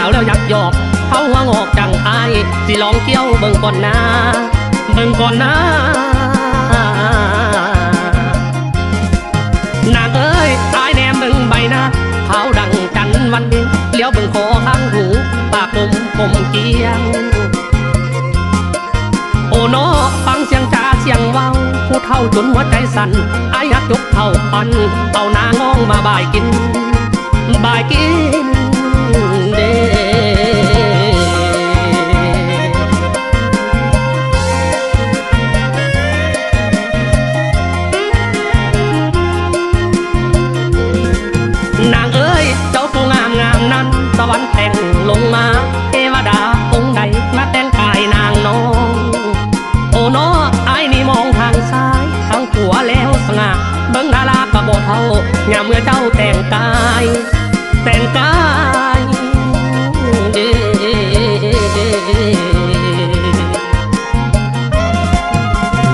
าวแล้วยักยอกเขาหัวงอกจังอายสิลองเกี่ยวเบิ่งก่อนนะเบิ่งก่อนนะนางเอ้ยตายแนมเบิ่งใบหน้าขาวดังจันวันเพ็ญเลี้ยวเบิ่งคอข้างหูปากผมเกียงโอ้น้อฟังเสียงจ่าเสียงเว้าผู้เฒ่าจนหัวใจสั่นอายอยากยกเท่าปันเอานางน้องมาบ่ายกินบ่ายกินเด้นางเอ้ยเจ้าผู้งามนั้นสวรรค์แต่งลงมาเทวดาองค์ใดมาแต่งกายนางน้องโอ้น้อไอ้นี่มองทางซ้ายทางขวาแล้วสง่าเบิ่งดารากะบ่เท่ายามเมื่อเจ้าแต่งกาย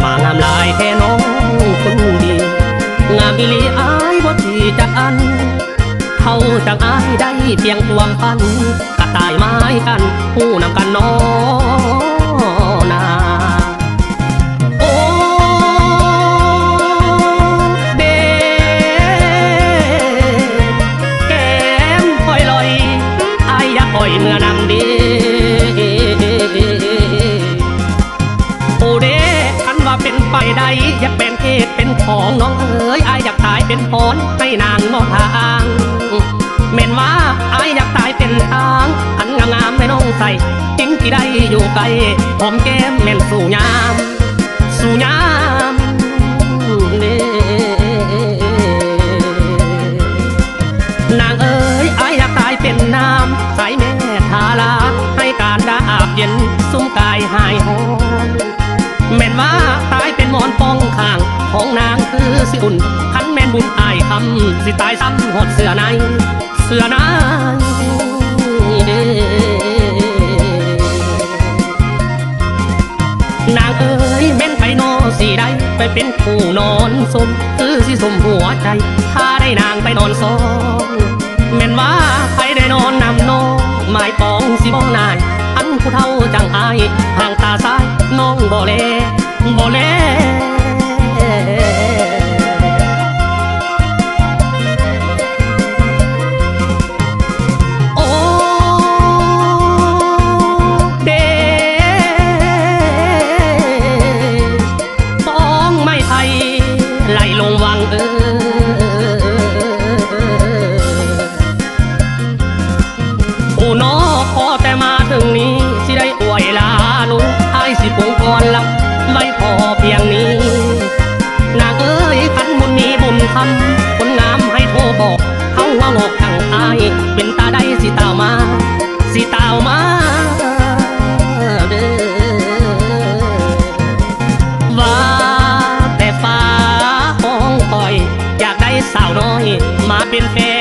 มางามลายแค่น้องคนดีงามอีหลีอายบ่ที่จะอันเท่าจังอายได้เพียงความฝันกระต่ายไม้กันผู้นำกันน้อนาโอ้เดแก้มคอยลอยอายอยากอ่อยเมื่อนำดีโอ้เดคันว่าเป็นไปได้อยากเป็นเพศเป็นของน้องเอ๋ยอายอยากตายเป็นพรให้นางน้องทางเม่นว่าอายอยากตายเป็นทางอันงามให้น้องใส่จริงที่ได้อยู่ไกลหอมแก้มแม่นสู่ยามนางเอ๋ยอายอยากตายเป็นน้ำใส่แม่ทาลาให้การดาอาบเย็นซุ้มกายหายหอมแม่นว่าตายเป็นหมอนป้องข้างของนางคือสิอุ่นคันแม่นบุญอายคำสิตายซ้ำหดเสือในนางเอ๋ยแม่นไปโนสีได้ไปเป็นผู้นอนสมคือสิสมหัวใจถ้าได้นางไปนอนซ้อนแม่นว่าใครได้นอนนำน้องหมายปองสิบ่นายอันผู้เฒ่าจังอายห่างตาซ้ายน้องบ่แลไม่พอเพียงนี้นางเอ้ยขันบุญนี้บุญคำคนงามให้โทรบอกเขาว่างอกทางอายเป็นตาได้สิตาวมาเด้อว่าแต่ฟ้าของคอยอยากได้สาวน้อยมาเป็นแฟน